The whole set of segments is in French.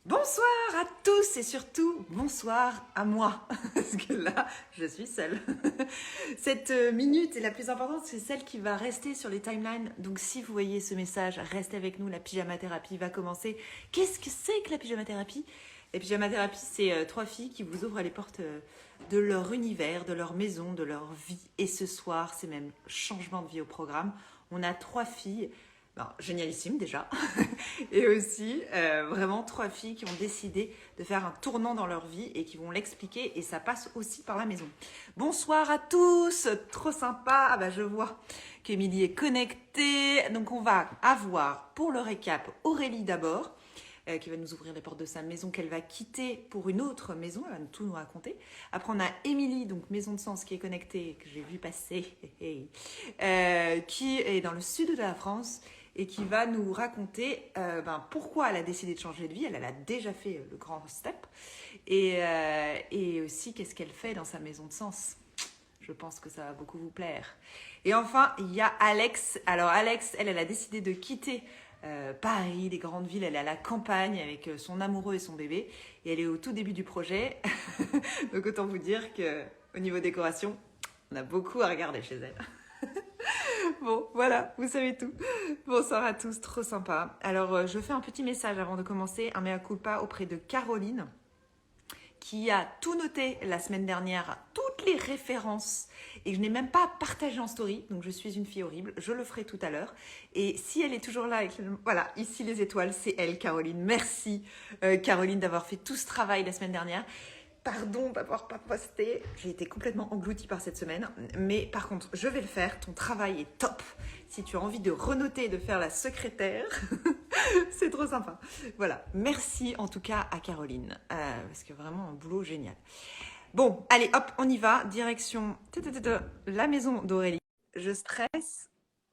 Bonsoir à tous et surtout bonsoir à moi, parce que là, je suis seule. Cette minute est la plus importante, c'est celle qui va rester sur les timelines. Donc si vous voyez ce message, restez avec nous, la pyjama thérapie va commencer. Qu'est-ce que c'est que la pyjama thérapie? La pyjama thérapie, c'est trois filles qui vous ouvrent les portes de leur univers, de leur maison, de leur vie. Et ce soir, c'est même changement de vie au programme. On a trois filles, bon, génialissimes déjà, et aussi vraiment trois filles qui ont décidé de faire un tournant dans leur vie et qui vont l'expliquer, et ça passe aussi par la maison. Bonsoir à tous, trop sympa. Ah bah, je vois qu'Émilie est connectée. Donc on va avoir pour le récap Aurélie d'abord, qui va nous ouvrir les portes de sa maison qu'elle va quitter pour une autre maison. Elle va tout nous raconter. Après, on a Émilie, donc Maison de Sens, qui est connectée, que j'ai vu passer, qui est dans le sud de la France et qui va nous raconter pourquoi elle a décidé de changer de vie. Elle a déjà fait le grand step. Et aussi, qu'est-ce qu'elle fait dans sa Maison de Sens. Je pense que ça va beaucoup vous plaire. Et enfin, il y a Alex. Alors Alex, elle a décidé de quitter Paris, les grandes villes. Elle est à la campagne avec son amoureux et son bébé. Et elle est au tout début du projet. Donc autant vous dire qu'au niveau décoration, on a beaucoup à regarder chez elle. Bon, voilà, vous savez tout. Bonsoir à tous, trop sympa. Alors, je fais un petit message avant de commencer, un mea culpa auprès de Caroline, qui a tout noté la semaine dernière, toutes les références, et je n'ai même pas partagé en story, donc je suis une fille horrible, je le ferai tout à l'heure. Et si elle est toujours là, voilà, ici les étoiles, c'est elle, Caroline. Merci, Caroline, d'avoir fait tout ce travail la semaine dernière. Pardon d'avoir pas posté, j'ai été complètement engloutie par cette semaine, mais par contre, je vais le faire, ton travail est top. Si tu as envie de renoter et de faire la secrétaire, c'est trop sympa. Voilà, merci en tout cas à Caroline, parce que vraiment un boulot génial. Bon, allez, hop, on y va, direction la maison d'Aurélie. Je stresse,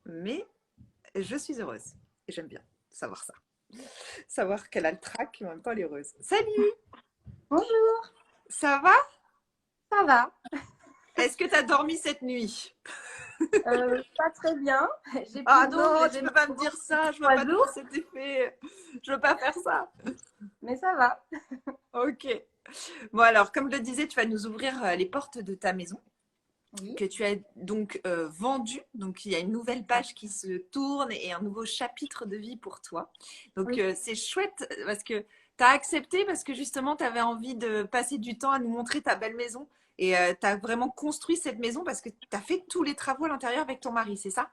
mais je suis heureuse. Et j'aime bien savoir ça. Savoir qu'elle a le trac, mais en même temps elle est heureuse. Salut, Bonjour, ça va? ça va? Est-ce que tu as dormi cette nuit? Pas très bien. J'ai Ah plus d'eau, non, j'ai tu fait peux ma pas me dire revanche ça, depuis je veux trois pas te faire jours, cet effet. Je veux pas faire ça. mais ça va. Ok. Bon alors, comme je le disais, tu vas nous ouvrir les portes de ta maison Oui, que tu as donc vendue. Donc il y a une nouvelle page qui se tourne et un nouveau chapitre de vie pour toi. Donc oui. c'est chouette parce que tu as accepté parce que justement tu avais envie de passer du temps à nous montrer ta belle maison et tu as vraiment construit cette maison parce que tu as fait tous les travaux à l'intérieur avec ton mari, c'est ça?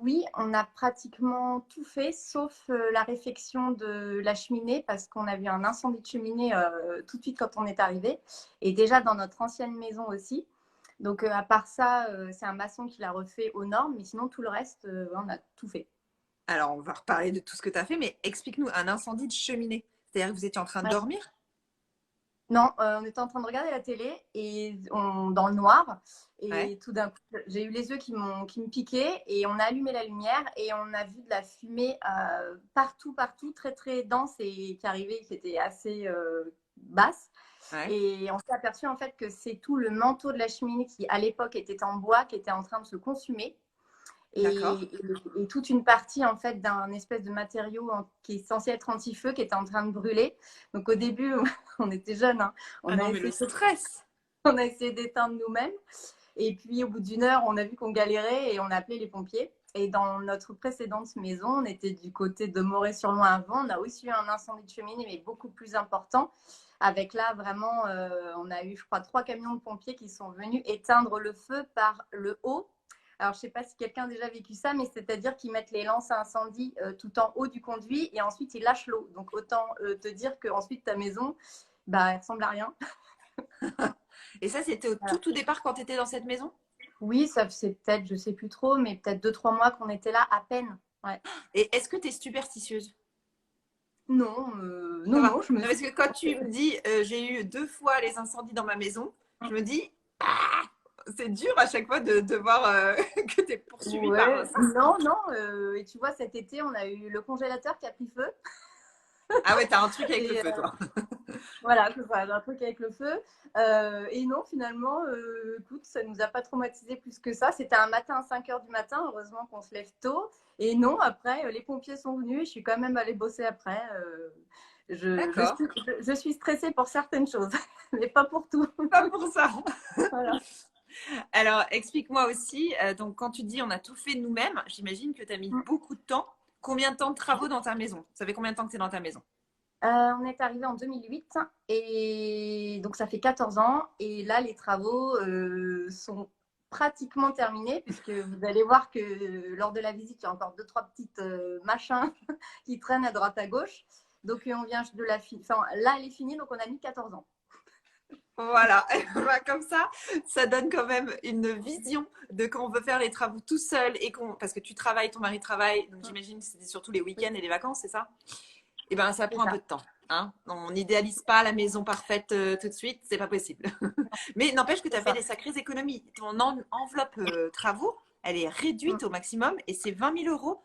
Oui, on a pratiquement tout fait, sauf la réfection de la cheminée, parce qu'on a eu un incendie de cheminée tout de suite quand on est arrivé, et déjà dans notre ancienne maison aussi. Donc à part ça, c'est un maçon qui l'a refait aux normes, mais sinon tout le reste, on a tout fait. Alors, on va reparler de tout ce que tu as fait, mais explique-nous un incendie de cheminée. C'est-à-dire que vous étiez en train de Ouais. dormir? Non, on était en train de regarder la télé et dans le noir. Ouais. Et tout d'un coup, j'ai eu les yeux qui me piquaient et on a allumé la lumière et on a vu de la fumée partout, partout, très, très dense et qui arrivait, qui était assez basse. Ouais. Et on s'est aperçu en fait que c'est tout le manteau de la cheminée qui, à l'époque, était en bois, qui était en train de se consumer D'accord. et toute une partie en fait d'un espèce de matériau qui est censé être anti-feu qui était en train de brûler. Donc au début, on était jeunes, hein, Ah on a non, mais le essayé, stress. on a essayé d'éteindre nous-mêmes. Et puis au bout d'une heure, on a vu qu'on galérait et on a appelé les pompiers. Et dans notre précédente maison, on était du côté de Moret-sur-Loing avant. On a aussi eu un incendie de cheminée, mais beaucoup plus important. Avec là, vraiment, on a eu, je crois, 3 camions de pompiers qui sont venus éteindre le feu par le haut. Alors, je ne sais pas si quelqu'un a déjà vécu ça, mais c'est-à-dire qu'ils mettent les lances à incendie tout en haut du conduit et ensuite ils lâchent l'eau. Donc, autant te dire qu'ensuite ta maison, bah, elle ressemble à rien. Et ça, c'était au Voilà. tout départ quand tu étais dans cette maison? Oui, ça c'est peut-être, je ne sais plus trop, mais peut-être 2, 3 mois qu'on était là à peine. Ouais. Et est-ce que tu es superstitieuse? Non, Ça non, va. non, je me Non, suis. parce que quand tu me dis j'ai eu 2 fois les incendies dans ma maison, je me dis ah, c'est dur à chaque fois de voir que tu es poursuivie par Ouais, ça. non, non. Et tu vois, cet été, on a eu le congélateur qui a pris feu. Ah ouais, t'as un truc avec le Et feu, toi. voilà, c'est ça, un truc avec le feu. Et non, finalement, écoute, ça nous a pas traumatisé plus que ça. C'était un matin à 5 heures du matin, heureusement qu'on se lève tôt. Et non, après, les pompiers sont venus et je suis quand même allée bosser après. D'accord. Je suis stressée pour certaines choses, mais pas pour tout. Pas pour ça. Voilà. Alors, explique-moi aussi, donc quand tu dis on a tout fait nous-mêmes, j'imagine que tu as mis beaucoup de temps. Combien de temps de travaux dans ta maison? Ça fait combien de temps que tu es dans ta maison? On est arrivé en 2008 et donc ça fait 14 ans. Et là, les travaux sont pratiquement terminés puisque vous allez voir que lors de la visite, il y a encore deux, trois petites machins qui traînent à droite à gauche. Donc on vient de la finir. Enfin, là, elle est finie, donc on a mis 14 ans. Voilà, bah, comme ça donne quand même une vision de quand on veut faire les travaux tout seul et qu'on, parce que tu travailles, ton mari travaille, donc j'imagine que c'était surtout les week-ends et les vacances, c'est ça? Et ben ça C'est prend un peu ça. de temps. Hein. On n'idéalise pas la maison parfaite tout de suite, c'est pas possible. Mais n'empêche que tu C'est as fait ça. des sacrées économies. Ton enveloppe travaux, elle est réduite au maximum et c'est 20 000 euros.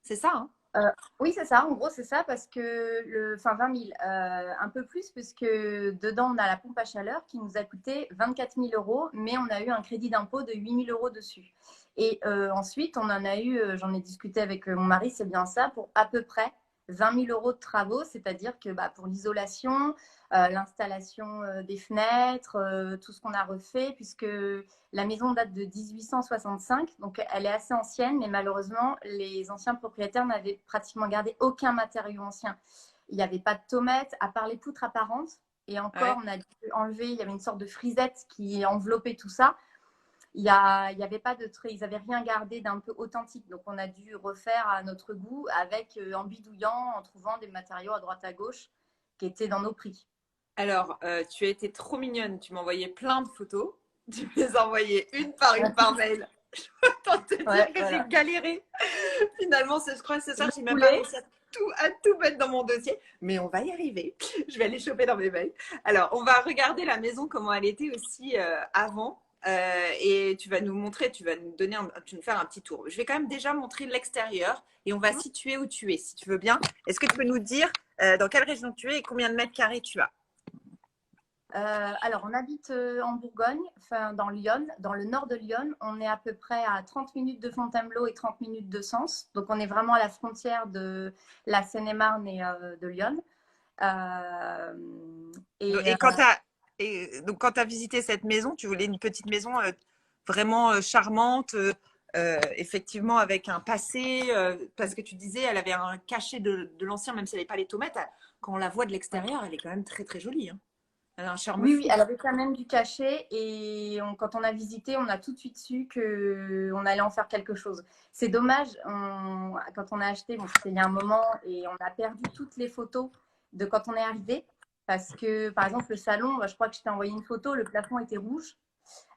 C'est ça, hein? Euh, oui, c'est ça. En gros, c'est ça parce que enfin 20 000, un peu plus, puisque dedans, on a la pompe à chaleur qui nous a coûté 24 000 euros, mais on a eu un crédit d'impôt de 8 000 euros dessus. Et ensuite, on en a eu, j'en ai discuté avec mon mari, c'est bien ça, pour à peu près 20 000 euros de travaux, c'est-à-dire que bah, pour l'isolation, l'installation des fenêtres, tout ce qu'on a refait, puisque la maison date de 1865, donc elle est assez ancienne, mais malheureusement, les anciens propriétaires n'avaient pratiquement gardé aucun matériau ancien. Il n'y avait pas de tomates, à part les poutres apparentes. Et encore, Ouais. on a dû enlever, il y avait une sorte de frisette qui enveloppait tout ça. Il y avait pas de trait, ils n'avaient rien gardé d'un peu authentique. Donc, on a dû refaire à notre goût avec, en bidouillant, en trouvant des matériaux à droite à gauche qui étaient dans nos prix. Alors, tu as été trop mignonne. Tu m'as envoyé plein de photos. Tu me les as envoyées une par mail. Autant te dire Ouais, que j'ai voilà. galéré. Finalement, je crois que ce soir, Le j'ai même pas poulet, réussi à tout mettre dans mon dossier. Mais on va y arriver. Je vais aller choper dans mes mails. Alors, on va regarder la maison, comment elle était aussi avant. Et tu vas nous montrer, tu vas nous donner, tu vas nous faire un petit tour. Je vais quand même déjà montrer l'extérieur et on va situer où tu es, si tu veux bien. Est-ce que tu peux nous dire dans quelle région tu es et combien de mètres carrés tu as? alors, on habite en Bourgogne, enfin dans Lyon, dans le nord de Lyon. On est à peu près à 30 minutes de Fontainebleau et 30 minutes de Sens. Donc, on est vraiment à la frontière de la Seine-et-Marne et de Lyon. Euh, Donc, et et donc, quand tu as visité cette maison, tu voulais une petite maison vraiment charmante, effectivement avec un passé, parce que tu disais, elle avait un cachet de l'ancien, même si elle n'avait pas les tomates. Quand on la voit de l'extérieur, elle est quand même très très jolie. Hein. Elle a un charme oui, oui, fou. elle avait quand même du cachet. Et quand on a visité, on a tout de suite su qu'on allait en faire quelque chose. C'est dommage, quand on a acheté, bon, c'était il y a un moment, et on a perdu toutes les photos de quand on est arrivé. Parce que, par exemple, le salon, je crois que je t'ai envoyé une photo, le plafond était rouge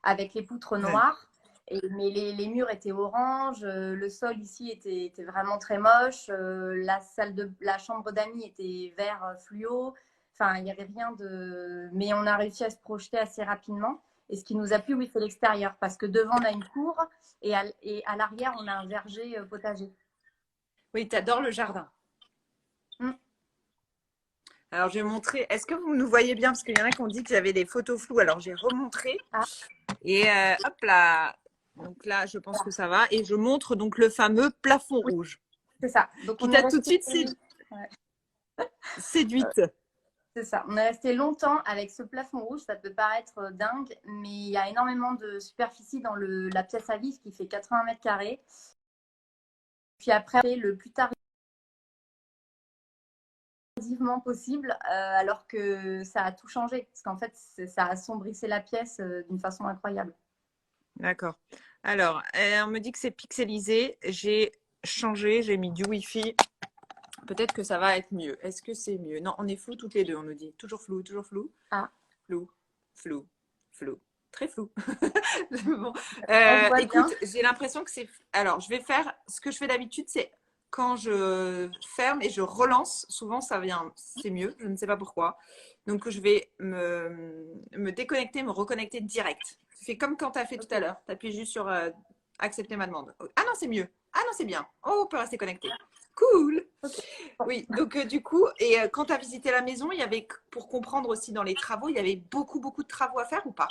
avec les poutres Ouais. noires. Mais les murs étaient orange, le sol ici était vraiment très moche, la chambre d'amis était vert fluo. Enfin, il n'y avait rien de. Mais on a réussi à se projeter assez rapidement. Et ce qui nous a plu, oui, c'est l'extérieur, parce que devant, on a une cour et à l'arrière, on a un verger potager. Oui, tu adores le jardin. Mm. Alors, je vais montrer. Est-ce que vous nous voyez bien? Parce qu'il y en a qui ont dit qu'il y avait des photos floues. Alors, j'ai remontré. Ah, Et hop là. Donc là, je pense que ça va. Et je montre donc le fameux plafond oui, rouge c'est ça. Donc, qui on est t'a tout de resté. suite Ouais. séduite. C'est ça. On est resté longtemps avec ce plafond rouge. Ça peut paraître dingue, mais il y a énormément de superficie dans la pièce à vivre qui fait 80 mètres carrés. Puis après, le plus tardivement possible, alors que ça a tout changé. Parce qu'en fait, ça a assombrissé la pièce d'une façon incroyable. D'accord. Alors, on me dit que c'est pixelisé. J'ai changé, j'ai mis du Wi-Fi. Peut-être que ça va être mieux. Est-ce que c'est mieux? Non, on est flou toutes les deux, on nous dit. Toujours flou, toujours flou. Ah, Flou, flou, flou. Très flou. Bon. on se voit bien. Écoute, j'ai l'impression que c'est. Alors, je vais faire. Ce que je fais d'habitude, c'est quand je ferme et je relance, souvent ça vient, c'est mieux, je ne sais pas pourquoi. Donc, je vais me déconnecter, me reconnecter direct. Tu fais comme quand tu as fait tout à Ok. l'heure. Tu appuies juste sur accepter ma demande. Ah non, c'est mieux. Ah non, c'est bien. Oh, on peut rester connecté. Cool. Ok. Oui, donc du coup, et quand tu as visité la maison, il y avait, pour comprendre aussi dans les travaux, il y avait beaucoup, beaucoup de travaux à faire ou pas?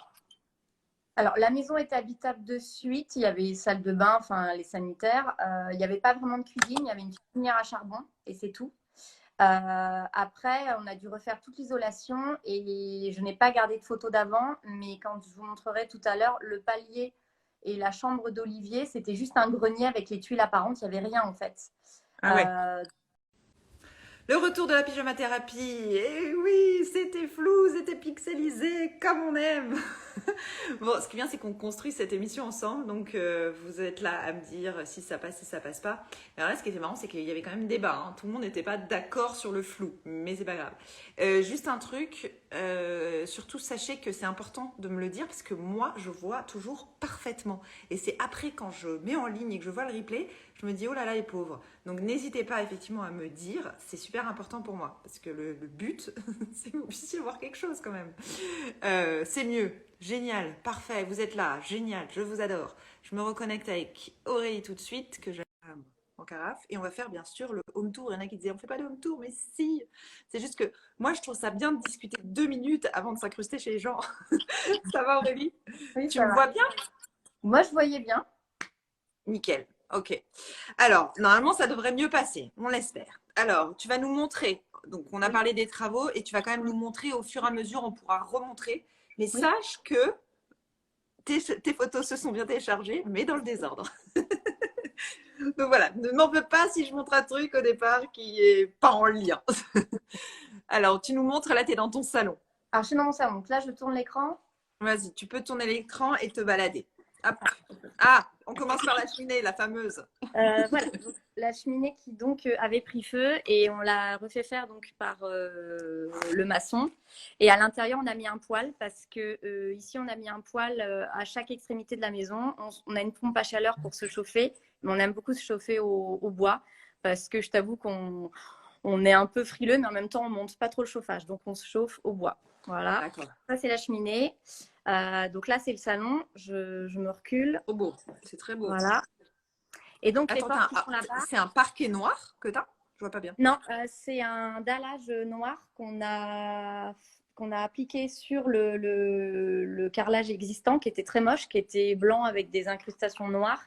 Alors, la maison était habitable de suite. Il y avait salle de bain, enfin les sanitaires. Il n'y avait pas vraiment de cuisine. Il y avait une cuisinière à charbon et c'est tout. Après, on a dû refaire toute l'isolation et je n'ai pas gardé de photos d'avant. Mais quand je vous montrerai tout à l'heure, le palier et la chambre d'Olivier, c'était juste un grenier avec les tuiles apparentes. Il n'y avait rien en fait. Ah ouais. Euh, Le retour de la pyjama thérapie. Et oui, c'était flou, c'était pixelisé, comme on aime. Bon, ce qui est bien, c'est qu'on construit cette émission ensemble. Donc, vous êtes là à me dire si ça passe, si ça passe pas. Et alors là, ce qui était marrant, c'est qu'il y avait quand même débat. Hein. Tout le monde n'était pas d'accord sur le flou, mais c'est pas grave. Juste un truc, surtout sachez que c'est important de me le dire parce que moi, je vois toujours parfaitement. Et c'est après, quand je mets en ligne et que je vois le replay, je me dis, oh là là, les pauvres. Donc, n'hésitez pas effectivement à me dire. C'est super important pour moi. Parce que le but, c'est que vous puissiez voir quelque chose quand même. C'est mieux. Génial. Parfait. Vous êtes là. Génial. Je vous adore. Je me reconnecte avec Aurélie tout de suite, que j'ai en carafe. Et on va faire bien sûr le home tour. Il y en a qui disaient, on fait pas de home tour, mais si. C'est juste que moi, je trouve ça bien de discuter 2 minutes avant de s'incruster chez les gens. Ça va, Aurélie? oui, Tu ça me va. vois bien? Moi, je voyais bien. Nickel. Ok. Alors, normalement, ça devrait mieux passer. On l'espère. Alors, tu vas nous montrer. Donc, on a Oui. parlé des travaux et tu vas quand même nous montrer au fur et à mesure, on pourra remontrer. Mais Oui. sache que tes photos se sont bien téléchargées, mais dans le désordre. Donc voilà, ne m'en veux pas si je montre un truc au départ qui est pas en lien. Alors, tu nous montres, là, tu es dans ton salon. Alors, je suis dans mon salon. Donc là, je tourne l'écran. Vas-y, tu peux tourner l'écran et te balader. Hop. Ah, on commence par la cheminée, la fameuse. Voilà, donc, la cheminée qui donc avait pris feu et on l'a refait faire donc par le maçon. Et à l'intérieur, on a mis un poêle parce que ici, on a mis un poêle à chaque extrémité de la maison. On a une pompe à chaleur pour se chauffer, mais on aime beaucoup se chauffer au bois parce que je t'avoue qu'on est un peu frileux, mais en même temps, on monte pas trop le chauffage, donc on se chauffe au bois. Voilà. D'accord. Ça, c'est la cheminée. Donc là, c'est le salon. Je me recule. Trop beau, c'est très beau. Voilà. Et donc, les Attends, portes qui sont là-bas. c'est un parquet noir que t'as? Je vois pas bien. Non, c'est un dallage noir qu'on a appliqué sur le carrelage existant qui était très moche, qui était blanc avec des incrustations noires.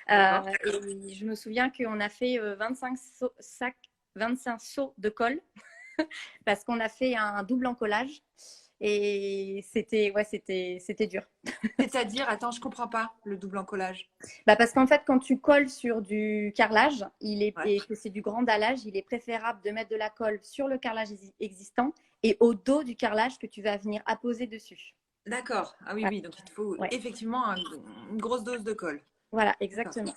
Et je me souviens qu'on a fait 25 seaux de colle parce qu'on a fait un double encollage et c'était dur. C'est-à-dire, attends, je comprends pas le double encollage. Bah parce qu'en fait, quand tu colles sur du carrelage, Ouais. et que c'est du grand dallage, il est préférable de mettre de la colle sur le carrelage existant et au dos du carrelage que tu vas venir apposer dessus. D'accord. Ah oui, oui, donc il te faut Ouais. effectivement une grosse dose de colle. Voilà, exactement.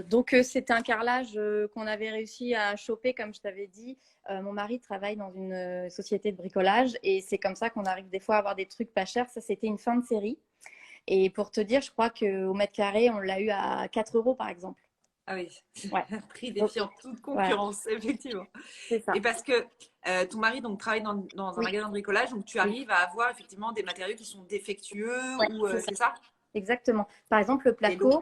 Donc, c'était un carrelage qu'on avait réussi à choper, comme je t'avais dit. Mon mari travaille dans une société de bricolage et c'est comme ça qu'on arrive des fois à avoir des trucs pas chers. Ça, c'était une fin de série. Et pour te dire, je crois qu'au mètre carré, on l'a eu à 4 euros, par exemple. Ah oui, Ouais. prix défiant toute concurrence, effectivement. C'est ça. Et parce que ton mari donc, travaille dans un Oui. magasin de bricolage, donc tu arrives à avoir effectivement des matériaux qui sont défectueux Ouais, ou c'est ça? Exactement. Par exemple, le Et l'eau. placo,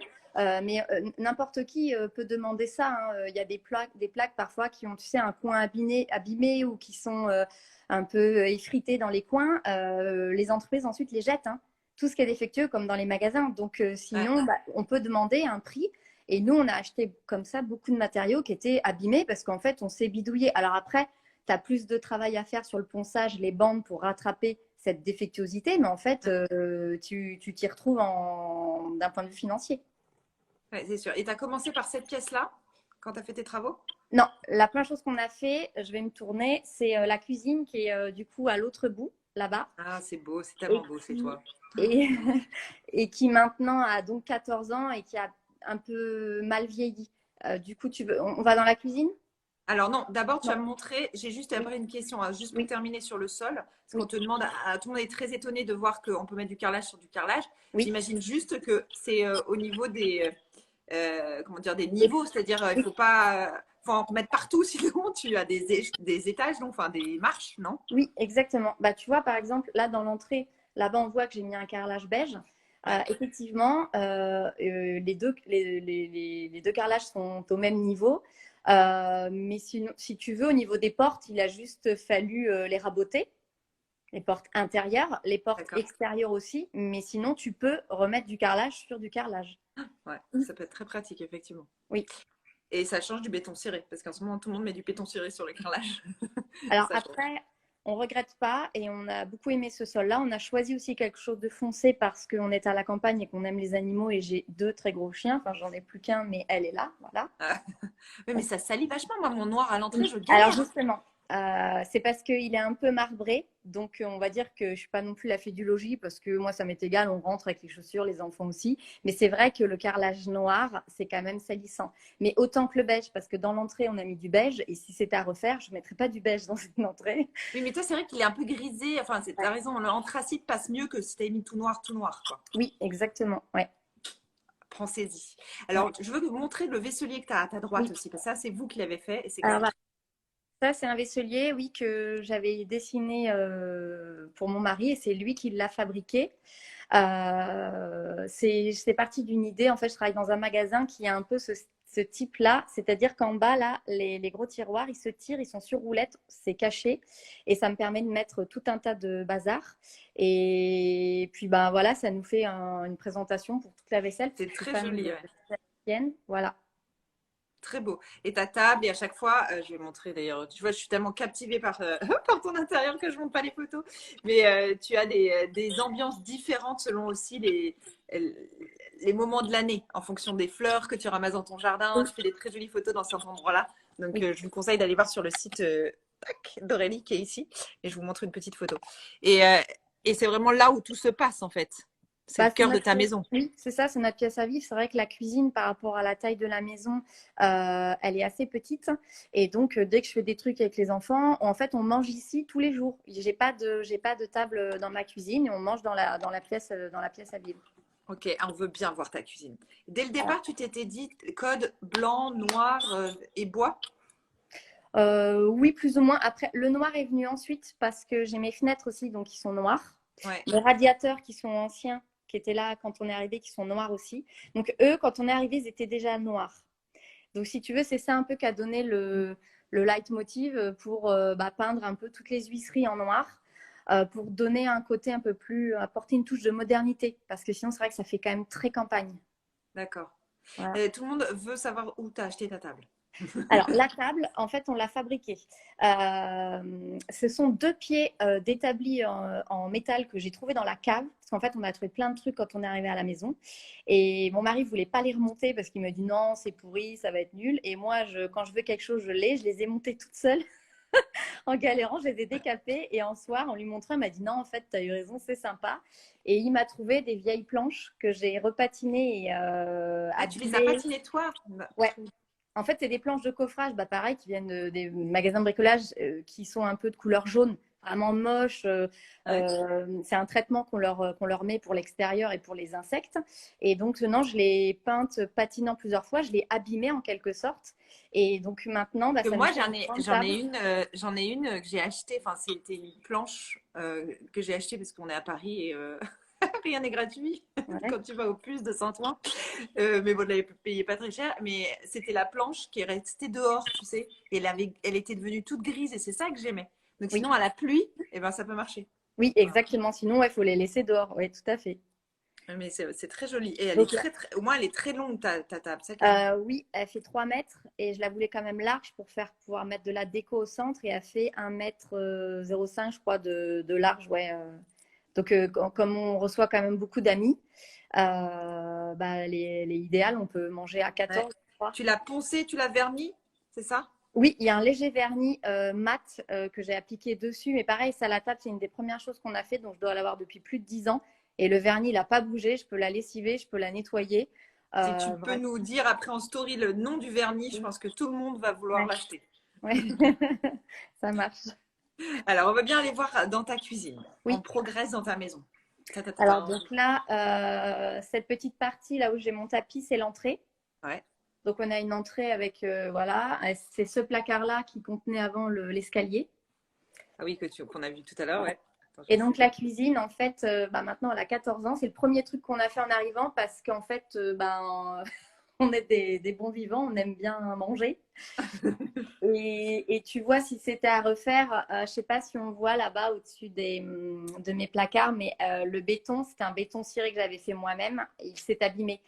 mais n'importe qui peut demander ça. Hein. Il y a des plaques parfois qui ont, tu sais, un coin abîmé ou qui sont un peu effritées dans les coins. Les entreprises ensuite les jettent. Hein. Tout ce qui est défectueux, comme dans les magasins. Donc, sinon, Ouais. bah, on peut demander un prix. Et nous, on a acheté comme ça beaucoup de matériaux qui étaient abîmés parce qu'en fait, on s'est bidouillé. Alors après, tu as plus de travail à faire sur le ponçage, les bandes pour rattraper cette défectuosité, mais en fait, tu t'y retrouves d'un point de vue financier. Ouais, c'est sûr. Et tu as commencé par cette pièce-là quand tu as fait tes travaux? Non, la première chose qu'on a fait, je vais me tourner, c'est la cuisine qui est du coup à l'autre bout, là-bas. Ah, c'est beau, c'est tellement beau, c'est toi. Et, et qui maintenant a donc 14 ans et qui a un peu mal vieilli. Du coup, on va dans la cuisine? Alors non, d'abord tu Non. vas me montrer, j'ai juste après une question, hein, juste pour Oui. terminer sur le sol, parce Oui. qu'on te demande, tout le monde est très étonné de voir qu'on peut mettre du carrelage sur du carrelage. Oui. J'imagine juste que c'est au niveau comment dire, des niveaux, c'est-à-dire il faut pas, faut en remettre partout, sinon tu as des étages, non, enfin des marches, non? Oui, exactement. Bah, tu vois, par exemple, là, dans l'entrée, là-bas, on voit que j'ai mis un carrelage beige. Ouais, Effectivement, les deux carrelages sont au même niveau. Mais sinon, si tu veux, au niveau des portes, il a juste fallu les raboter, les portes intérieures, les portes d'accord. extérieures aussi. Mais sinon, tu peux remettre du carrelage sur du carrelage. Ouais, ça peut être très pratique, effectivement. Oui. Et ça change du béton ciré, parce qu'en ce moment, tout le monde met du béton ciré sur le carrelage. Alors Ça change. après, on regrette pas et on a beaucoup aimé ce sol-là. On a choisi aussi quelque chose de foncé parce qu'on est à la campagne et qu'on aime les animaux et j'ai deux très gros chiens. Enfin, j'en ai plus qu'un, mais elle est là, voilà. Ah. Oui, mais ça salit vachement. Moi, mon noir à l'entrée, Oui. je Alors galère. justement, c'est parce qu'il est un peu marbré. Donc on va dire que je suis pas non plus la fée du logis parce que moi ça m'est égal, on rentre avec les chaussures, les enfants aussi. Mais c'est vrai que le carrelage noir, c'est quand même salissant. Mais autant que le beige, parce que dans l'entrée on a mis du beige et si c'était à refaire, je mettrais pas du beige dans une entrée. Oui, mais toi, c'est vrai qu'il est un peu grisé. Enfin, Ouais. t'as raison, l'anthracite passe mieux que si t'avais mis tout noir, quoi. Oui, exactement. Ouais. Pensez-y. Ouais. Alors, je veux vous montrer le vaisselier que tu as à ta droite Oui. aussi, parce que ça, c'est vous qui l'avez fait et c'est Alors, exceptionnel. voilà. Ça, c'est un vaisselier, oui, que j'avais dessiné pour mon mari et c'est lui qui l'a fabriqué. C'est parti d'une idée. En fait, je travaille dans un magasin qui a un peu ce type-là, c'est-à-dire qu'en bas, là, les gros tiroirs, ils se tirent, ils sont sur roulette, c'est caché, et ça me permet de mettre tout un tas de bazar. Et puis, ben voilà, ça nous fait une présentation pour toute la vaisselle, parce C'est que je suis très fan joli, de ouais. vaisselle. Voilà. Très beau. Et ta table, et à chaque fois, je vais montrer d'ailleurs, tu vois, je suis tellement captivée par, par ton intérieur que je ne montre pas les photos, mais tu as des ambiances différentes selon aussi les moments de l'année, en fonction des fleurs que tu ramasses dans ton jardin. Oui, Tu fais des très jolies photos dans cet endroit-là. Donc, oui. je vous conseille d'aller voir sur le site d'Aurélie qui est ici, et je vous montre une petite photo. Et c'est vraiment là où tout se passe, en fait. C'est le Bah, c'est cœur de notre ta maison. oui, c'est ça, c'est notre pièce à vivre. C'est vrai que la cuisine, par rapport à la taille de la maison, elle est assez petite. Et donc, dès que je fais des trucs avec les enfants, en fait, on mange ici tous les jours. J'ai pas de table dans ma cuisine et on mange dans la pièce à vivre. Ok, on veut bien voir ta cuisine. Dès le Voilà. départ, tu t'étais dit code blanc, noir et bois. Oui, plus ou moins. Après, le noir est venu ensuite parce que j'ai mes fenêtres aussi, donc qui sont noires. Ouais, Les radiateurs qui sont anciens, qui étaient là quand on est arrivé, qui sont noirs aussi. Donc, eux, quand on est arrivé, ils étaient déjà noirs. Donc, si tu veux, c'est ça un peu qu'a donné le leitmotiv pour peindre un peu toutes les huisseries en noir, pour donner un côté un peu plus, apporter une touche de modernité. Parce que sinon, c'est vrai que ça fait quand même très campagne. d'accord. Voilà. Tout le monde veut savoir où tu as acheté ta table. Alors, la table, en fait, on l'a fabriquée. Ce sont deux pieds d'établi en métal que j'ai trouvé dans la cave. Parce qu'en fait, on a trouvé plein de trucs quand on est arrivé à la maison. Et mon mari voulait pas les remonter parce qu'il me dit non, c'est pourri, ça va être nul. Et moi, quand je veux quelque chose, je l'ai. Je les ai montés toute seule en galérant. Je les ai décapés. Et en soir, en lui montrant, il m'a dit non, en fait, tu as eu raison, c'est sympa. Et il m'a trouvé des vieilles planches que j'ai repatinées et Ah, tu les as abîmées. patinés toi? Bah, Ouais, en fait, c'est des planches de coffrage, pareil, qui viennent des magasins de bricolage qui sont un peu de couleur jaune, vraiment moche. ouais. C'est un traitement qu'on leur met pour l'extérieur et pour les insectes. Et donc, non, je l'ai peinte patinant plusieurs fois, je l'ai abîmée en quelque sorte. Et donc maintenant, Que ça nous moi, fait une grande j'en table. ai une, j'en ai une que j'ai achetée. Enfin, c'était une planche que j'ai achetée parce qu'on est à Paris et rien n'est gratuit Ouais. quand tu vas au plus de Saint-Ouen. Mais bon, je l'avais payé pas très cher. Mais c'était la planche qui est restée dehors, tu sais. Et elle était devenue toute grise et c'est ça que j'aimais. Donc Oui, sinon, à la pluie, eh ben, ça peut marcher. oui, Voilà. exactement. Sinon, il faut les laisser dehors. Oui, tout à fait. Mais c'est très joli. Et elle est Donc, très, au moins, elle est très longue, ta table. Ça qui est bien. Oui, elle fait 3 mètres et je la voulais quand même large pour pouvoir mettre de la déco au centre et elle fait 1 mètre 05, je crois, de large. Ouais. Donc, comme on reçoit quand même beaucoup d'amis, elle est idéale. On peut manger à Ouais. 14, je crois. Tu l'as poncée, tu l'as vernie, c'est ça? Oui, il y a un léger vernis mat que j'ai appliqué dessus. Mais pareil, ça, la table, c'est une des premières choses qu'on a fait. Donc, je dois l'avoir depuis plus de 10 ans. Et le vernis, il n'a pas bougé. Je peux la lessiver, je peux la nettoyer. Si tu peux Vraiment. nous dire après en story le nom du vernis, je pense que tout le monde va vouloir Ouais, l'acheter. ouais. Ça marche. Alors, on va bien aller voir dans ta cuisine. On Oui. progresse dans ta maison. Ta, ta, ta, Alors, ta. donc là, cette petite partie là où j'ai mon tapis, c'est l'entrée. Ouais. Donc, on a une entrée avec, voilà, c'est ce placard-là qui contenait avant l'escalier. Ah oui, qu'on a vu tout à l'heure, ouais. Attends, je Et vais essayer donc, de- la cuisine, en fait, maintenant, elle a 14 ans. C'est le premier truc qu'on a fait en arrivant parce qu'en fait, on est des bons vivants, on aime bien manger. Et tu vois, si c'était à refaire, je ne sais pas si on voit là-bas au-dessus de mes placards, mais le béton, c'était un béton ciré que j'avais fait moi-même. Il s'est abîmé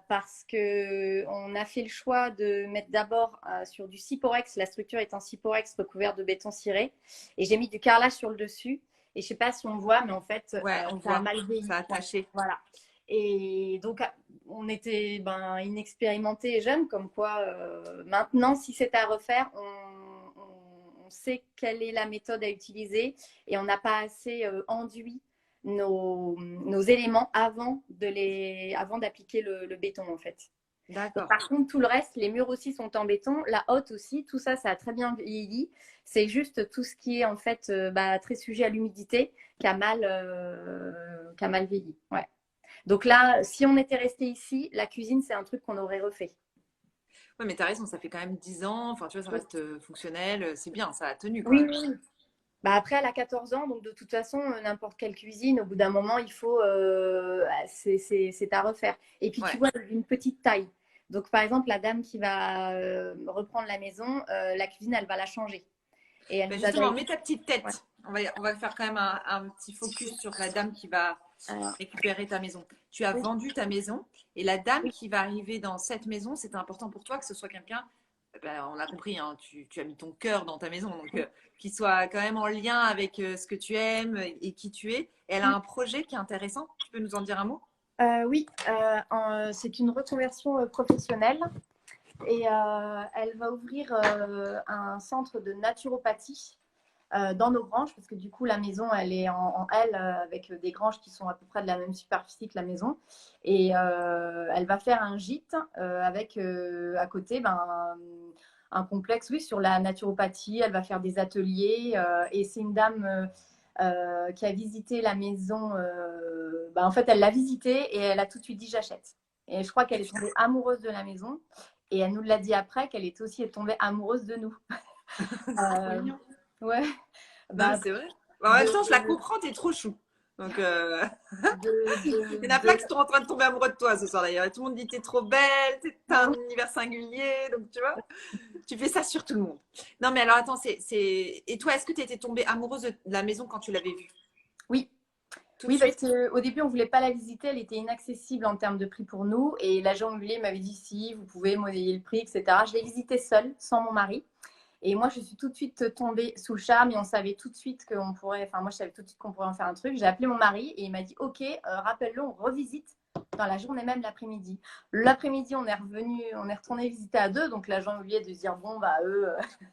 parce que on a fait le choix de mettre d'abord sur du Ciporex. La structure est en Ciporex recouverte de béton ciré. Et j'ai mis du carrelage sur le dessus. Et je ne sais pas si on voit, mais en fait, Ouais, on ça a voit. mal vieilli. Ça a Ouais, taché. voilà. Et donc, on était inexpérimentés et jeunes, comme quoi maintenant, si c'est à refaire, on sait quelle est la méthode à utiliser et on n'a pas assez enduit nos éléments avant d'appliquer le béton en fait. Donc, D'accord. par contre, tout le reste, les murs aussi sont en béton, la haute aussi, tout ça, ça a très bien vieilli. C'est juste tout ce qui est en fait très sujet à l'humidité qui a mal vieilli. Ouais. Donc là, si on était resté ici, la cuisine, c'est un truc qu'on aurait refait. Ouais, mais t'as raison, ça fait quand même 10 ans. Enfin, tu vois, ça reste fonctionnel. C'est bien, ça a tenu, Oui, quoi. oui, oui. Après, elle a 14 ans, donc de toute façon, n'importe quelle cuisine, au bout d'un moment, il faut. C'est à refaire. Et puis, tu Ouais. vois, une petite taille. Donc, par exemple, la dame qui va reprendre la maison, la cuisine, elle va la changer. Et elle Ben nous a déjà justement, dit. mets ta petite Ouais. tête. On va faire quand même un petit focus sur la dame qui va Alors, récupérer ta maison. Tu as oui, vendu ta maison et la dame oui, qui va arriver dans cette maison, c'est important pour toi que ce soit quelqu'un, ben, on l'a compris, hein, tu as mis ton cœur dans ta maison, donc qui soit quand même en lien avec ce que tu aimes et qui tu es. Et elle a oui. un projet qui est intéressant. Tu peux nous en dire un mot? Oui, c'est une reconversion professionnelle. Et elle va ouvrir un centre de naturopathie dans nos granges, parce que du coup, la maison, elle est en L avec des granges qui sont à peu près de la même superficie que la maison. Et elle va faire un gîte avec à côté un complexe, oui, sur la naturopathie. Elle va faire des ateliers. Et c'est une dame qui a visité la maison. En fait, elle l'a visitée et elle a tout de suite dit j'achète. Et je crois qu'elle est tombée amoureuse de la maison. Et elle nous l'a dit après qu'elle était aussi tombée amoureuse de nous. C'est trop Euh, mignon. ouais, Non, mais bah, c'est vrai. En de, même temps, je la comprends, t'es trop chou. Donc, de, il y de, en a plein de, qui sont en train de tomber amoureux de toi ce soir d'ailleurs. Et tout le monde dit t'es trop belle, t'as un univers singulier, donc tu vois, tu fais ça sur tout le monde. Non mais alors attends, Et toi, est-ce que tu étais tombée amoureuse de la maison quand tu l'avais vue? Oui, Tout de oui, parce suite? qu'au début, on ne voulait pas la visiter, elle était inaccessible en termes de prix pour nous. Et l'agent immobilier m'avait dit si, vous pouvez monnayer le prix, etc. Je l'ai visitée seule, sans mon mari. Et moi, je suis tout de suite tombée sous le charme et on savait tout de suite qu'on pourrait, enfin, moi, je savais tout de suite qu'on pourrait en faire un truc. J'ai appelé mon mari et il m'a dit, OK, rappelle-le, on revisite dans la journée même l'après-midi. L'après-midi, on est retourné visiter à deux. Donc, l'agent immobilier de se dire, bon, bah, eux,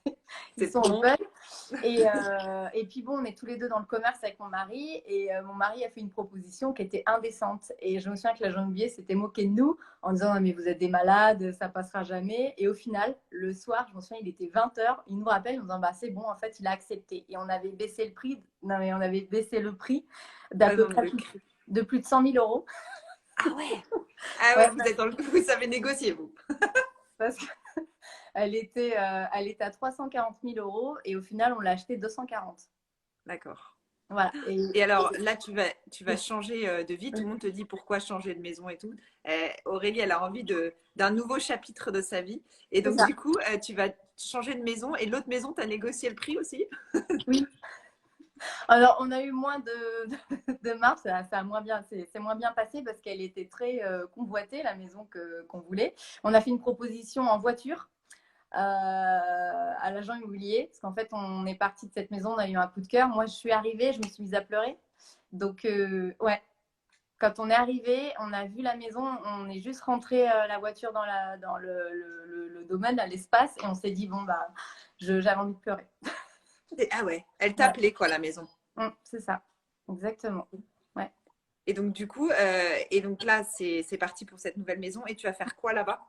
ils C'est sont bon. open. Et puis bon, on est tous les deux dans le commerce avec mon mari et mon mari a fait une proposition qui était indécente. Et je me souviens que l'agent immobilier s'était moqué de nous en disant mais vous êtes des malades, ça passera jamais. Et au final, le soir, je me souviens, il était 20h, il nous rappelle en disant bah c'est bon, en fait, il a accepté. Et on avait baissé le prix, non mais on avait baissé le prix d'à peu Raison près de de plus de 100 000 euros. Ah ouais. Ah Ouais, ouais, vous êtes dans le vous savez négocier vous. parce qu'elle était à 340 000 euros et au final, on l'a acheté 240. D'accord. Voilà. Et alors là, tu vas changer de vie. Tout le monde te dit pourquoi changer de maison et tout. Aurélie, elle a envie d'un nouveau chapitre de sa vie. Et C'est donc, ça. du coup, tu vas changer de maison. Et l'autre maison, tu as négocié le prix aussi? Oui. Alors, on a eu moins de marge, ça a moins bien, c'est moins bien passé parce qu'elle était très convoitée, la maison qu'on voulait. On a fait une proposition en voiture à l'agent immobilier, parce qu'en fait, on est parti de cette maison, on a eu un coup de cœur. Moi, je suis arrivée, je me suis mise à pleurer. Donc, ouais, quand on est arrivé, on a vu la maison, on est juste rentré la voiture dans le domaine, à l'espace, et on s'est dit, bon, bah, j'avais envie de pleurer. Ah ouais, elle Ouais, t'appelait quoi, la maison. c'est ça, exactement. Ouais. Et donc, du coup, et donc là, c'est parti pour cette nouvelle maison. Et tu vas faire quoi là-bas?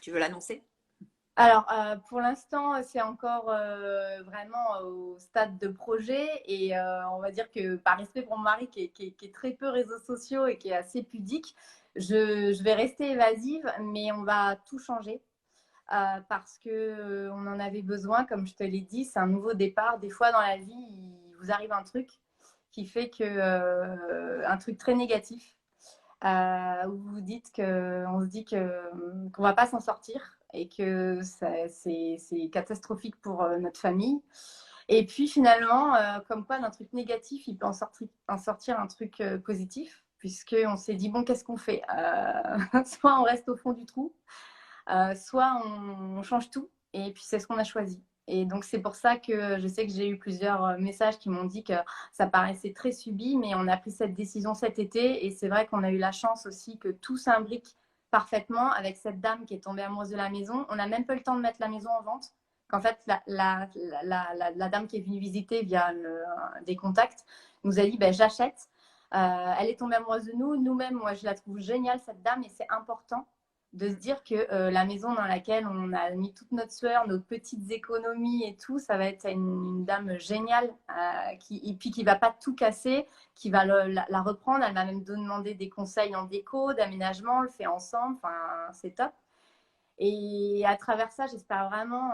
Tu veux l'annoncer? Alors, pour l'instant, c'est encore vraiment au stade de projet et on va dire que par respect pour mon mari qui est très peu réseaux sociaux et qui est assez pudique, je vais rester évasive, mais on va tout changer parce que on en avait besoin, comme je te l'ai dit, c'est un nouveau départ. Des fois dans la vie, il vous arrive un truc qui fait que un truc très négatif où vous vous dites on se dit qu'on va pas s'en sortir et que c'est catastrophique pour notre famille. Et puis finalement, comme quoi d'un truc négatif, il peut en sortir un truc positif, puisqu'on s'est dit, bon, qu'est-ce qu'on fait soit on reste au fond du trou, soit on change tout, et puis c'est ce qu'on a choisi. Et donc c'est pour ça que je sais que j'ai eu plusieurs messages qui m'ont dit que ça paraissait très subi, mais on a pris cette décision cet été, et c'est vrai qu'on a eu la chance aussi que tout s'imbrique parfaitement avec cette dame qui est tombée amoureuse de la maison. On n'a même pas eu le temps de mettre la maison en vente. Qu'en fait, la dame qui est venue visiter via des contacts nous a dit ben, j'achète. Elle est tombée amoureuse de nous. Nous-mêmes, moi, je la trouve géniale, cette dame, et c'est important de se dire que la maison dans laquelle on a mis toute notre sueur, nos petites économies et tout, ça va être une dame géniale et puis qui ne va pas tout casser, qui va la reprendre. Elle m'a même demandé des conseils en déco, d'aménagement, on le fait ensemble, enfin, c'est top. Et à travers ça, j'espère vraiment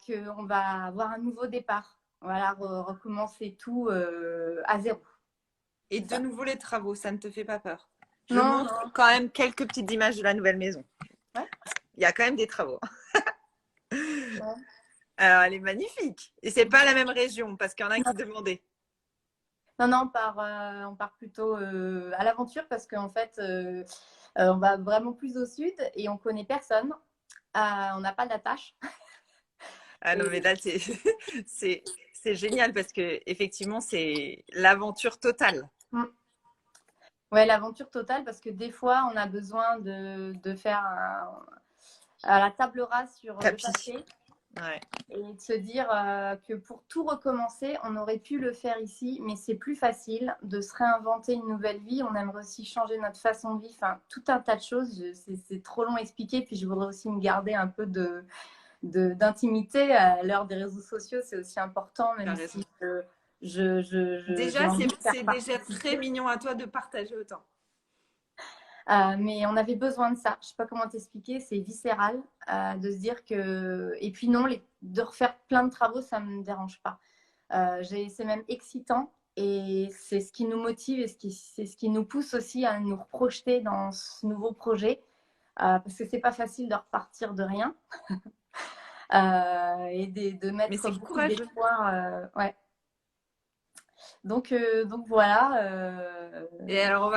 qu'on va avoir un nouveau départ. Voilà, recommencer tout à zéro. Et de nouveau les travaux, ça ne te fait pas peur? Je Non, montre non. quand même quelques petites images de la nouvelle maison. Ouais. Il y a quand même des travaux. Ouais. Alors, elle est magnifique. Et c'est pas la même région, parce qu'il y en a qui demandaient. Non, on part plutôt à l'aventure parce qu'en fait, on va vraiment plus au sud et on connaît personne. On n'a pas d'attache. Ah non, mais là, c'est génial parce que effectivement, c'est l'aventure totale. Ouais, l'aventure totale parce que des fois, on a besoin de faire à la table rase sur le passé. Ouais. Et de se dire que pour tout recommencer, on aurait pu le faire ici, mais c'est plus facile de se réinventer une nouvelle vie. On aimerait aussi changer notre façon de vivre, enfin, tout un tas de choses. C'est trop long à expliquer, puis je voudrais aussi me garder un peu d'intimité à l'heure des réseaux sociaux. C'est aussi important, même si déjà, c'est déjà déjà très mignon à toi de partager autant. Mais on avait besoin de ça. Je ne sais pas comment t'expliquer, c'est viscéral de se dire que. Et puis non, de refaire plein de travaux, ça ne me dérange pas. C'est même excitant et c'est ce qui nous motive et c'est ce qui nous pousse aussi à nous projeter dans ce nouveau projet parce que c'est pas facile de repartir de rien et de mettre beaucoup d'espoir. Ouais. Donc voilà. Et alors,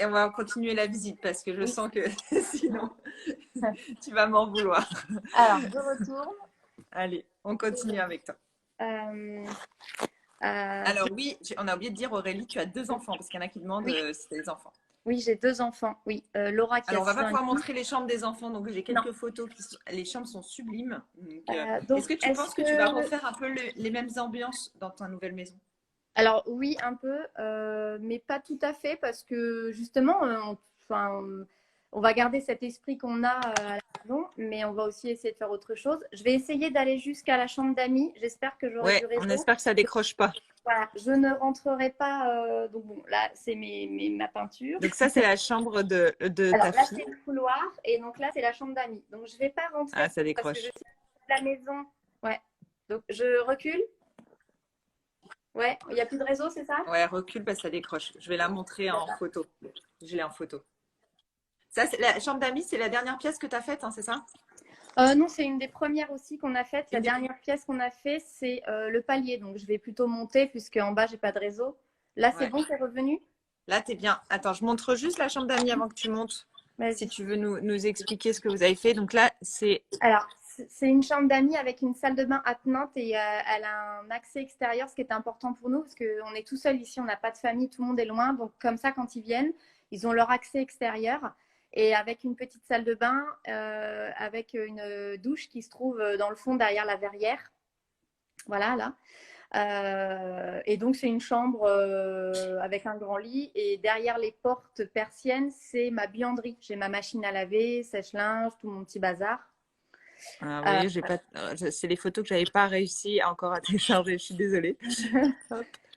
on va continuer la visite parce que je sens que sinon, tu vas m'en vouloir. Alors, je retourne. Allez, on continue avec toi. Alors oui, on a oublié de dire Aurélie, tu as 2 enfants parce qu'il y en a qui demandent si tu as des enfants. Oui, j'ai 2 enfants. Oui, Laura qui Alors on va pas pouvoir ans. montrer les chambres des enfants, donc j'ai quelques photos les chambres sont sublimes. Donc, est-ce que tu penses que tu vas refaire un peu les mêmes ambiances dans ta nouvelle maison? Alors oui, un peu, mais pas tout à fait parce que justement, on va garder cet esprit qu'on a à la maison, mais on va aussi essayer de faire autre chose. Je vais essayer d'aller jusqu'à la chambre d'amis. J'espère que j'aurai du réseau. On espère que ça décroche pas. Voilà, je ne rentrerai pas. Donc bon, là, c'est ma peinture. Donc ça, c'est la chambre de Alors, ta là, fille. c'est le couloir et donc là, c'est la chambre d'amis. Donc je vais pas rentrer Ah, ça décroche. parce que je suis à la maison. Ouais. Donc je recule. Ouais, il n'y a plus de réseau, c'est ça? Ouais, recule parce que ça décroche. Je vais la montrer en photo. Je l'ai en photo. Ça, la chambre d'amis, c'est la dernière pièce que tu as faite, hein, c'est ça? Non, c'est une des premières aussi qu'on a faites. La dernière pièce qu'on a fait, c'est le palier. Donc, je vais plutôt monter puisque en bas, j'ai pas de réseau. Là, c'est bon, c'est revenu? Là, tu es bien. Attends, je montre juste la chambre d'amis avant que tu montes. Si tu veux nous expliquer ce que vous avez fait. Donc là, c'est… Alors, c'est une chambre d'amis avec une salle de bain attenante et elle a un accès extérieur, ce qui est important pour nous parce qu'on est tout seul ici, on n'a pas de famille, tout le monde est loin. Donc, comme ça, quand ils viennent, ils ont leur accès extérieur. Et avec une petite salle de bain, avec une douche qui se trouve dans le fond derrière la verrière. Voilà, là. Et donc, c'est une chambre avec un grand lit. Et derrière les portes persiennes, c'est ma buanderie. J'ai ma machine à laver, sèche-linge, tout mon petit bazar. Ah, oui, c'est les photos que j'avais pas réussi encore à télécharger. Je suis désolée.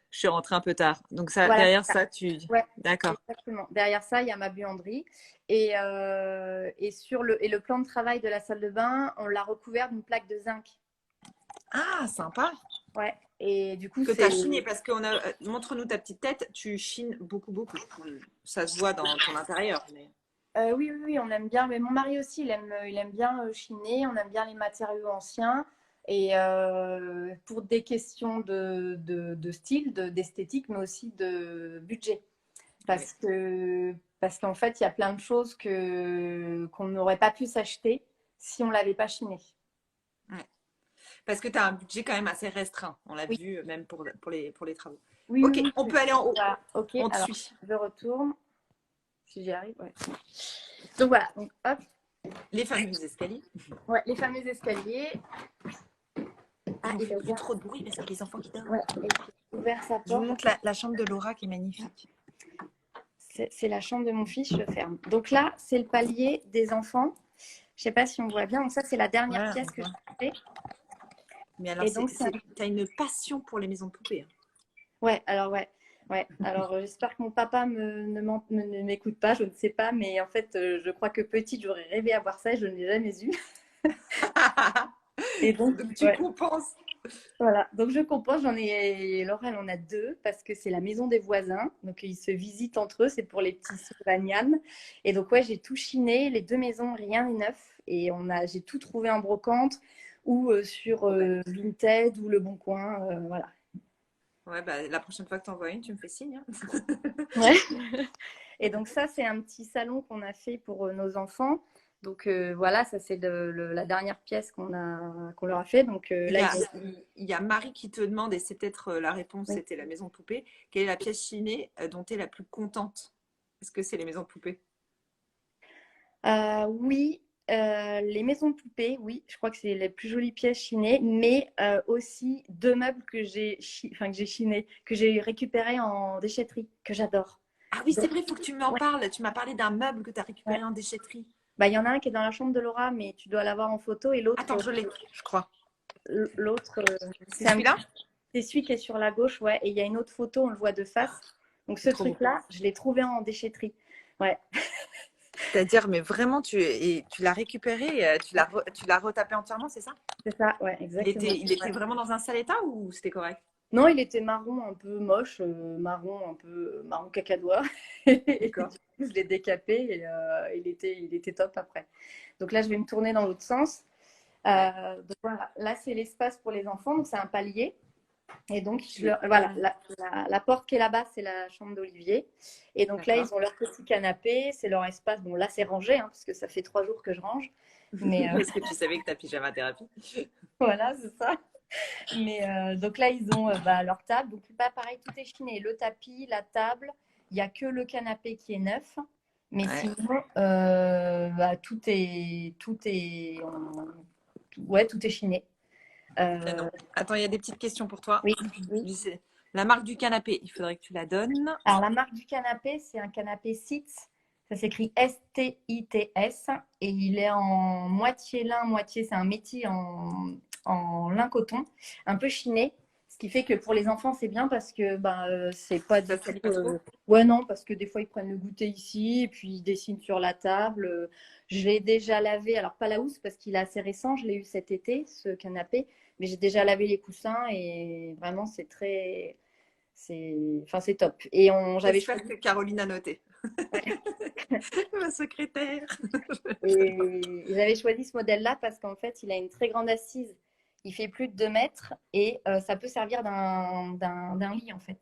Je suis rentrée un peu tard. Donc ça, voilà, derrière ça, tu… Ouais, d'accord. Exactement. Derrière ça, il y a ma buanderie. Et le plan de travail de la salle de bain, on l'a recouvert d'une plaque de zinc. Ah, sympa. Ouais. Et du coup, Que tu as c'est… chiné, parce qu'on a. Montre-nous ta petite tête, tu chines beaucoup, beaucoup. Ça se voit dans ton intérieur. Mais... Oui, oui, oui, on aime bien. Mais mon mari aussi, il aime bien chiner. On aime bien les matériaux anciens. Et pour des questions de style, d'esthétique, mais aussi de budget. Oui. Parce qu'en fait, il y a plein de choses qu'on n'aurait pas pu s'acheter si on ne l'avait pas chiné. Ouais. Parce que tu as un budget quand même assez restreint. On l'a Oui, vu même pour les travaux. oui, Ok, oui. on Oui. peut aller en haut. Voilà. Ok, On te alors suit. je retourne. Si j'y arrive, ouais. Donc voilà, donc, hop. Les fameux escaliers. Ouais, les fameux escaliers. Ah, On il a fait plus ouvert, trop de bruit parce qu'il y a les enfants qui dorment. ouais, il a ouvert sa Je vous porte. montre la chambre de Laura qui est magnifique. C'est la chambre de mon fils, je ferme. Donc là, c'est le palier des enfants. Je sais pas si on voit bien. Donc ça, c'est la dernière Ouais, pièce que j'ai fait. mais alors, Et donc, tu as une passion pour les maisons de poupées. Hein. ouais, alors ouais. Ouais, alors j'espère que mon papa ne m'écoute pas, je ne sais pas, mais en fait, je crois que petite, j'aurais rêvé à voir ça et je ne l'ai jamais eu. Et donc, Donc tu ouais, compenses. voilà. Donc je compense, Laura, elle en a deux parce que c'est la maison des voisins, donc ils se visitent entre eux, c'est pour les petits Sylvanian. Et donc ouais, j'ai tout chiné, les deux maisons, rien n'est neuf, et j'ai tout trouvé en brocante ou sur Vinted ou Le Bon Coin, voilà. Ouais, bah, la prochaine fois que tu envoies une, tu me fais signe. Hein. Ouais. Et donc ça, c'est un petit salon qu'on a fait pour nos enfants. Donc voilà, ça c'est la dernière pièce qu'on leur a fait. Donc Il là, y a, il y a Marie qui te demande, et c'est peut-être la réponse, oui. c'était la maison de poupée. Quelle est la pièce chinée dont tu es la plus contente? Est-ce que c'est les maisons de poupées? Oui, les maisons de poupées, oui, je crois que c'est les plus jolies pièces chinées, mais aussi deux meubles que j'ai chinés, que j'ai récupérés en déchetterie, que j'adore. Ah oui, c'est Donc, vrai, il faut que tu m'en ouais, parles. Tu m'as parlé d'un meuble que tu as ouais. récupéré en déchetterie. Bah, il y en a un qui est dans la chambre de Laura, mais tu dois l'avoir en photo, et Attends, je l'ai, je crois. l'autre, C'est celui-là? c'est celui qui est sur la gauche, ouais, et il y a une autre photo, on le voit de face. Donc C'est ce trop beau. truc-là, je l'ai trouvé en déchetterie. Ouais. C'est-à-dire, mais vraiment, tu l'as récupéré, tu l'as retapé entièrement, c'est ça? C'est ça, ouais, exactement. Il était Ouais. vraiment dans un sale état ou c'était correct? Non, il était marron un peu moche, marron un peu marron cacadois. Et du D'accord. coup, je l'ai décapé et il était top après. Donc là, je vais me tourner dans l'autre sens. Ouais. Donc voilà, là, c'est l'espace pour les enfants. Donc c'est un palier. Et donc, voilà, Génial. la porte qui est là-bas, c'est la chambre d'Olivier. Et donc là, D'accord. ils ont leur petit canapé, c'est leur espace. Bon, là, c'est rangé, hein, parce que ça fait 3 jours que je range. Mais Est-ce que tu savais que ta pyjama thérapie? voilà, c'est ça. Mais donc là, ils ont leur table. Donc, bah, pareil, tout est chiné. Le tapis, la table. Il n'y a que le canapé qui est neuf. Mais Ouais. sinon, ouais, tout est chiné. Ah non. Attends, il y a des petites questions pour toi. Oui, oui. La marque du canapé, il faudrait que tu la donnes. Alors, la marque du canapé, c'est un canapé SITS. Ça s'écrit STITS. Et il est en moitié lin, moitié, c'est un métier en lin coton, un peu chiné. Ce qui fait que pour les enfants, c'est bien parce que c'est pas Ça du se tout. salit pas trop? Ouais, non, parce que des fois, ils prennent le goûter ici et puis ils dessinent sur la table. Je l'ai déjà lavé, alors pas la housse parce qu'il est assez récent, je l'ai eu cet été, ce canapé, mais j'ai déjà lavé les coussins et vraiment, c'est top. Et j'avais J'espère choisi. que Caroline a noté. Ouais. Ma secrétaire. Et j'avais choisi ce modèle-là parce qu'en fait, il a une très grande assise. Il fait plus de 2 mètres et ça peut servir d'un lit, en fait.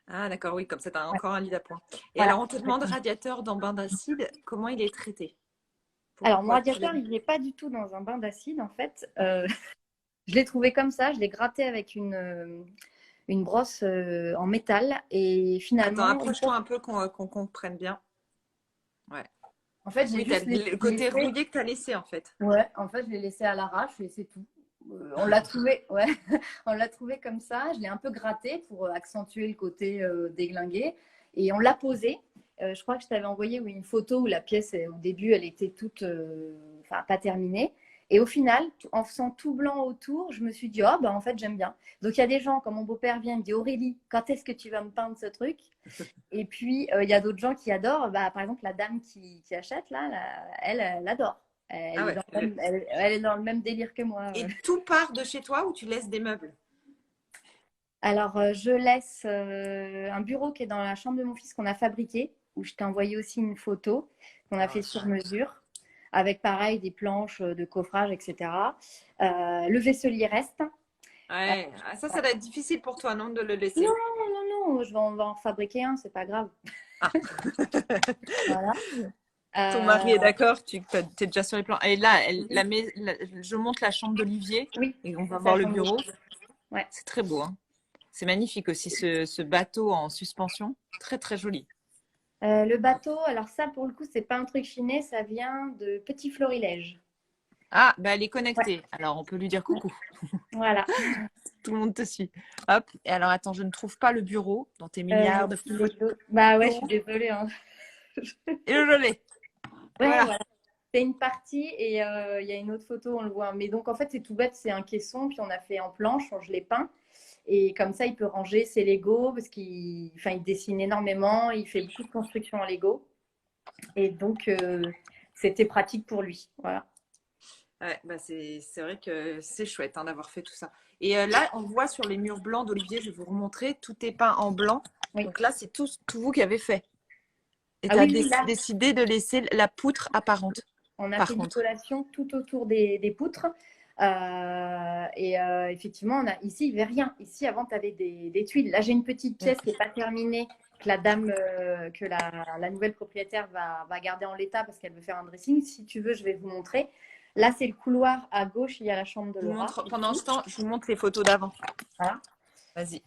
Ah d'accord, oui, comme ça, tu as Ouais, encore un lit d'appoint. Et voilà. alors, on te demande radiateur dans bain d'acide, comment il est traité? Alors, mon Pourquoi tu l'as radiateur, mis? il n'est pas du tout dans un bain d'acide, en fait. Je l'ai trouvé comme ça. Je l'ai gratté avec une brosse en métal. Et Attends, finalement, approche-toi un peu qu'on comprenne bien. Ouais. en fait, j'ai Oui, tu as juste le côté laissé. rouillé que tu as laissé en fait. Ouais, en fait, je l'ai laissé à l'arrache et c'est tout. On l'a trouvé, ouais, on l'a trouvé comme ça. Je l'ai un peu gratté pour accentuer le côté déglingué et on l'a posé. Je crois que je t'avais envoyé oui, une photo où la pièce, au début, elle était toute, enfin, pas terminée. Et au final, en faisant tout blanc autour, je me suis dit, oh, bah, en fait, j'aime bien. Donc, il y a des gens, comme mon beau-père vient, il me dit, Aurélie, quand est-ce que tu vas me peindre ce truc? Et puis, il y a d'autres gens qui adorent. Bah, par exemple, la dame qui achète, là, elle adore. Ah ouais. Elle est dans le même délire que moi. Et tout part de chez toi ou tu laisses des meubles? Alors, je laisse un bureau qui est dans la chambre de mon fils qu'on a fabriqué, où je t'ai envoyé aussi une photo qu'on a Oh, fait sur chouette. mesure, avec pareil des planches de coffrage, etc. Le vaisselier reste. Euh, Ouais. Ah, ça doit être difficile pour toi, non, de le non, laisser. non, on va en fabriquer un, c'est pas grave. Ah. Voilà. Ton mari est Euh, d'accord, tu es déjà sur les plans. Et là, oui, je monte la chambre d'Olivier oui, et on va c'est la voir le chambre de... bureau. Ouais. C'est très beau, hein. C'est magnifique aussi ce bateau en suspension. Très, très joli. Le bateau, alors ça, pour le coup, c'est pas un truc chiné, ça vient de Petit Florilège. Ah, bah elle est Ouais, connectée. Alors on peut lui dire coucou. voilà. Tout le monde te suit. Hop. Et alors attends, je ne trouve pas le bureau dans tes milliards de photos. Bah ouais, je suis désolée, hein. Et je l'ai. Ouais, Voilà. voilà. C'est une partie et il y a une autre photo, on le voit. Mais donc, en fait, c'est tout bête, c'est un caisson, puis on a fait en planche, je l'ai peint. Et comme ça, il peut ranger ses Lego, parce il dessine énormément, il fait beaucoup de construction en Lego. Et donc, c'était pratique pour lui. Voilà. Ouais, bah c'est vrai que c'est chouette hein, d'avoir fait tout ça. Et là, on voit sur les murs blancs d'Olivier, je vais vous remontrer, tout est peint en blanc. Oui. Donc là, c'est tout vous qui avez fait. Et Ah tu as oui, oui, là, décidé de laisser la poutre apparente, on a par fait contre. l'isolation tout autour des poutres. Effectivement, ici, il n'y avait rien. Ici, avant, tu avais des tuiles. Là, j'ai une petite Mm. pièce qui n'est pas terminée, que la dame, que la nouvelle propriétaire va garder en l'état parce qu'elle veut faire un dressing. Si tu veux, je vais vous montrer. Là, c'est le couloir à gauche, il y a la chambre de Je vous Laura. montre, pendant Ici. ce temps, je vous montre les photos d'avant. Voilà. Vas-y.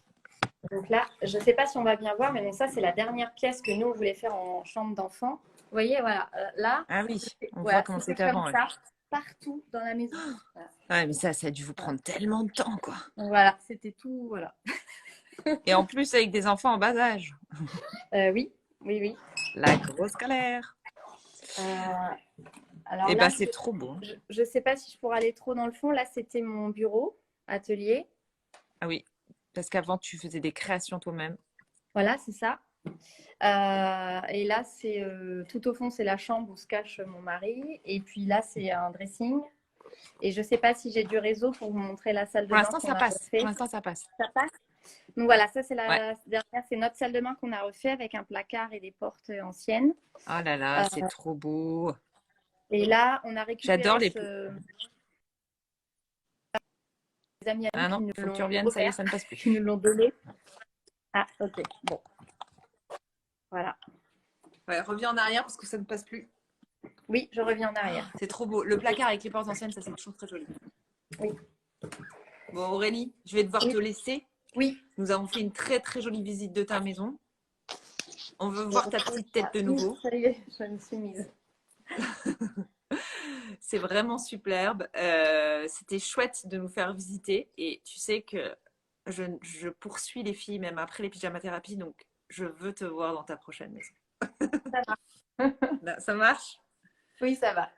Donc là, je ne sais pas si on va bien voir, mais bon, ça, c'est la dernière pièce que nous, on voulait faire en chambre d'enfant. Vous voyez, voilà. Là, Ah oui, on voit voilà, comment c'était c'était comme avant. Ouais. ça, partout dans la maison. Voilà. Ouais, mais ça a dû vous Voilà. prendre tellement de temps, quoi. Donc voilà, c'était tout. Voilà. Et en plus, avec des enfants en bas âge. Oui, oui, oui. La grosse galère. Euh, alors Et là, bah, c'est trop beau. je ne sais pas si je pourrais aller trop dans le fond. Là, c'était mon bureau, atelier. Ah oui, parce qu'avant, tu faisais des créations toi-même. Voilà, c'est ça. Et là, c'est tout au fond, c'est la chambre où se cache mon mari. Et puis là, c'est un dressing. Et je ne sais pas si j'ai du réseau pour vous montrer la salle de Pour bain l'instant, qu'on ça a passe. Pour refait. l'instant, ça passe. Ça passe. Donc voilà, ça c'est Ouais. la dernière, c'est notre salle de bain qu'on a refait avec un placard et des portes anciennes. Oh là là, Euh, c'est trop beau. et là, on a J'adore récupéré les... des amis à nous Ah qui non, nous faut que tu l'ont reviennes, ça y est, offert, ça ne passe qui nous plus. l'ont donné. Ah, ok, bon, voilà. Ouais, reviens en arrière parce que ça ne passe plus. Oui, je reviens en arrière. C'est trop beau. Le placard avec les portes anciennes, ça, c'est toujours très joli. Oui, Bon, Aurélie, je vais devoir oui, te laisser. oui. Nous avons fait une très, très jolie visite de ta maison. On veut voir ta petite Ah, tête de oui, nouveau. ça y est, je me suis mise. C'est vraiment superbe. C'était chouette de nous faire visiter. Et tu sais que je poursuis les filles même après les pyjamas-thérapies. Donc, je veux te voir dans ta prochaine maison. Ça va. Là, ça marche? Oui, ça va.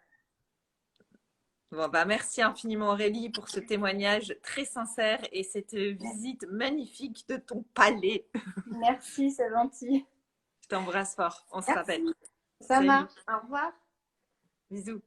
Bon, bah, merci infiniment Aurélie pour ce témoignage très sincère et cette visite magnifique de ton palais. Merci, c'est gentil. Je t'embrasse fort. On se rappelle. Merci. Ça Salut. marche. Au revoir. Bisous.